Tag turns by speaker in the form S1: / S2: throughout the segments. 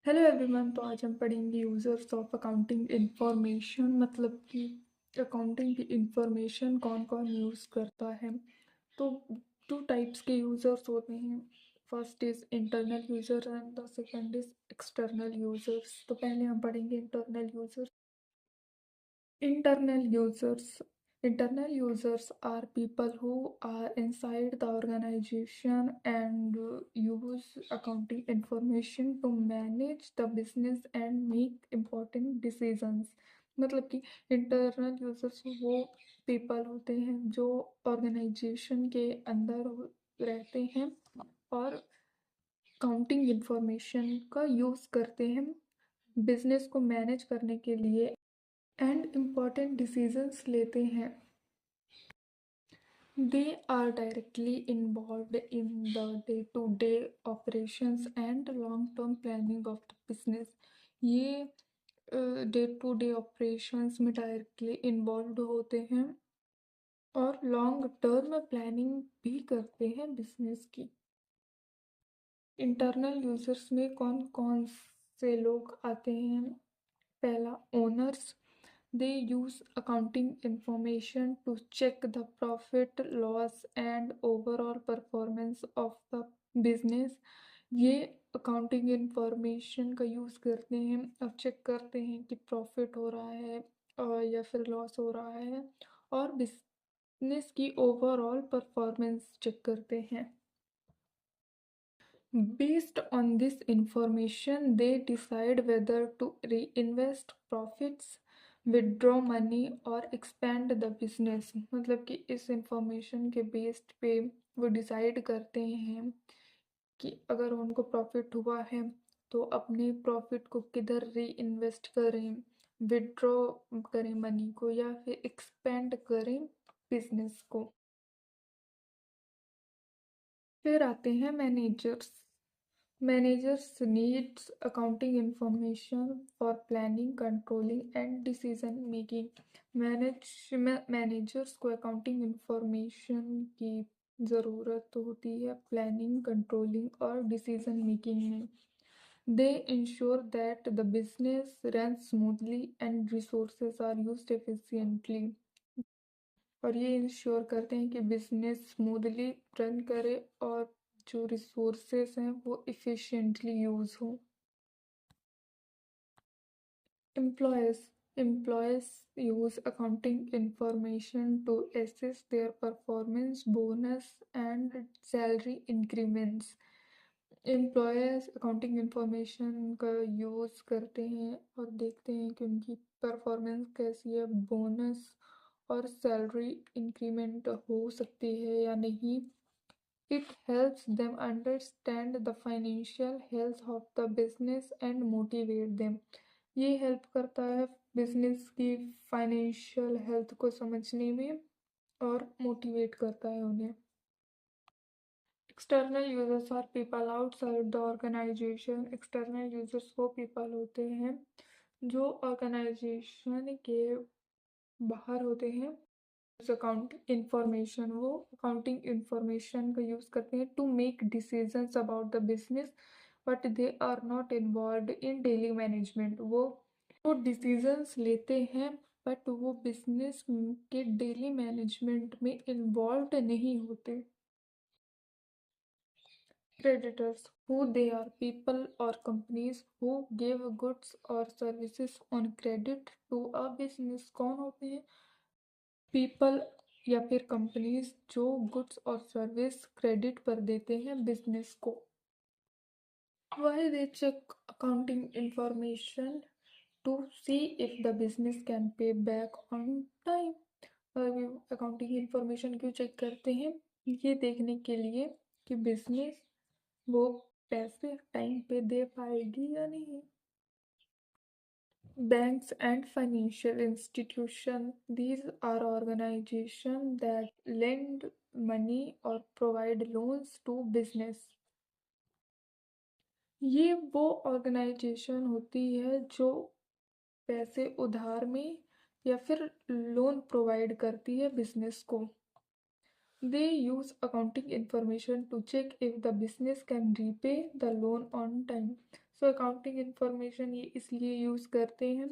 S1: Hello everyone. तो आज हम पढ़ेंगे यूजर्स ऑफ अकाउंटिंग इंफॉर्मेशन, मतलब कि अकाउंटिंग की इंफॉर्मेशन कौन कौन यूज़ करता है। तो टू टाइप्स के यूज़र्स होते हैं। First is internal user and the second is external users. तो पहले हम पढ़ेंगे internal users. Internal users. Internal users are people who are inside the organization and use accounting information to manage the business and make important decisions. मतलब कि internal users वो people होते हैं जो ऑर्गेनाइजेशन के अंदर रहते हैं और काउंटिंग इंफॉर्मेशन का यूज़ करते हैं बिजनेस को मैनेज करने के लिए एंड इम्पॉर्टेंट डिसीजंस लेते हैं। They are directly involved in the day-to-day operations and long-term planning of the business. ये डे टू डे ऑपरेशंस में डायरेक्टली इन्वॉल्व होते हैं और लॉन्ग टर्म प्लानिंग भी करते हैं बिजनेस की। इंटरनल यूजर्स में कौन कौन से लोग आते हैं? पहला, owners. They use accounting information to check the profit, loss and overall performance of the business. ये अकाउंटिंग इंफॉर्मेशन का यूज़ करते हैं और चेक करते हैं कि प्रॉफिट हो रहा है या फिर लॉस हो रहा है, और बिजनेस की ओवरऑल परफॉर्मेंस चेक करते हैं। Based on this information, they decide whether to reinvest profits, withdraw money or expand the business। मतलब कि इस इंफॉर्मेशन के बेस्ड पे वो डिसाइड करते हैं कि अगर उनको प्रॉफिट हुआ है तो अपने प्रॉफिट को किधर री इन्वेस्ट करें, विड्रॉ करें मनी को या फिर एक्सपेंड करें बिजनेस को। फिर आते हैं managers. Managers needs accounting information for planning, controlling and decision making. Managers को अकाउंटिंग इंफॉर्मेशन की ज़रूरत होती है प्लानिंग, कंट्रोलिंग और डिसीजन मेकिंग में। They ensure that the business run smoothly and resources are used efficiently. और ये इंश्योर करते हैं कि बिजनेस स्मूथली रन करे और जो रिसोर्सेज हैं वो इफ़िशिएंटली यूज़ हो। Employees employees use accounting information to assess their performance, bonus and salary increments. Employees accounting information का यूज़ करते हैं और देखते हैं कि उनकी परफॉर्मेंस कैसी है, बोनस और सैलरी इंक्रीमेंट हो सकती है या नहीं। It helps them understand the financial health of the business and motivate them. ये हेल्प करता है बिजनेस की फाइनेंशियल हेल्थ को समझने में और मोटिवेट करता है उन्हें। External users are people outside the organisation. External users वो पीपल होते हैं जो ऑर्गेनाइजेशन के बाहर होते हैं। वो अकाउंटिंग इंफॉर्मेशन का यूज़ करते हैं to make decisions about the business, but they are not involve in daily management. वो डिसीजंस लेते हैं बट वो बिजनेस के डेली मैनेजमेंट में इन्वॉल्व नहीं होते। Creditors, who they are people or companies who give goods or services on credit to a business। कौन होते हैं? पीपल या फिर कंपनीज जो गुड्स और सर्विस क्रेडिट पर देते हैं बिजनेस को। Why they check accounting information? To see if the business can pay back on time। Accounting information क्यों चेक करते हैं? ये देखने के लिए कि बिजनेस वो पैसे टाइम पे दे पाएगी या नहीं। Banks and financial institutions, these are organizations that lend money or provide loans to business। ये वो ऑर्गेनाइजेशन होती है जो पैसे उधार में या फिर लोन प्रोवाइड करती है बिजनेस को। They use accounting information to check if the business can repay the loan on time। So accounting information ये इसलिए यूज़ करते हैं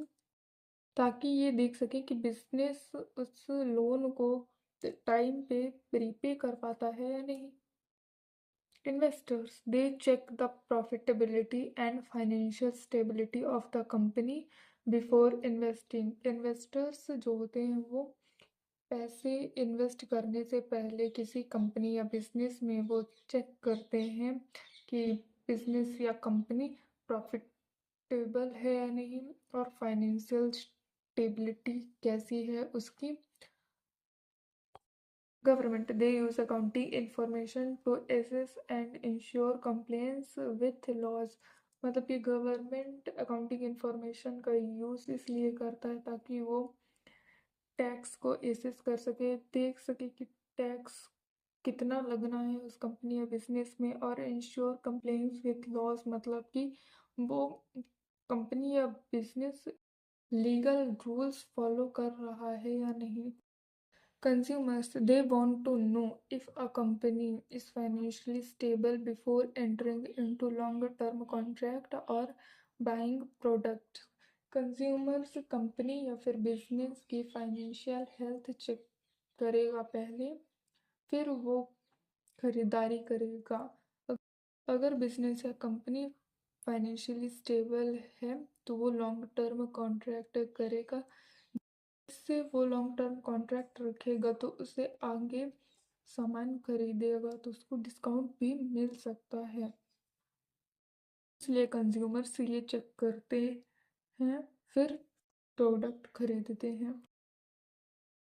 S1: ताकि ये देख सके कि बिजनेस उस लोन को टाइम पे प्रीपे कर पाता है या नहीं। Investors, they check the profitability and financial stability of the company before investing. Investors जो होते हैं वो पैसे इन्वेस्ट करने से पहले किसी कंपनी या बिजनेस में वो चेक करते हैं कि बिजनेस या कंपनी प्रॉफिटेबल है या नहीं और फाइनेंशियल स्टेबिलिटी कैसी है उसकी। Government, they use accounting information to assess and ensure compliance with laws. मतलब कि गवर्नमेंट अकाउंटिंग इंफॉर्मेशन का यूज़ इसलिए करता है ताकि वो टैक्स को एसेस कर सके, देख सके कि टैक्स कितना लगना है उस कंपनी या बिजनेस में और इंश्योर कंप्लायंस विथ लॉज, मतलब कि वो कंपनी या बिजनेस लीगल रूल्स फॉलो कर रहा है या नहीं। Consumers, they want to know if a company is financially stable before entering into longer term contract or buying product. Consumers company या फिर बिजनेस की फाइनेंशियल हेल्थ चेक करेगा पहले, फिर वो खरीदारी करेगा। अगर बिजनेस या कंपनी फाइनेंशियली स्टेबल है तो वो लॉन्ग टर्म कॉन्ट्रैक्ट करेगा। इससे वो लॉन्ग टर्म कॉन्ट्रैक्ट रखेगा तो उसे आगे सामान खरीदेगा तो उसको डिस्काउंट भी मिल सकता है। इसलिए कंज्यूमर्स ये चेक करते हैं फिर प्रोडक्ट खरीदते हैं।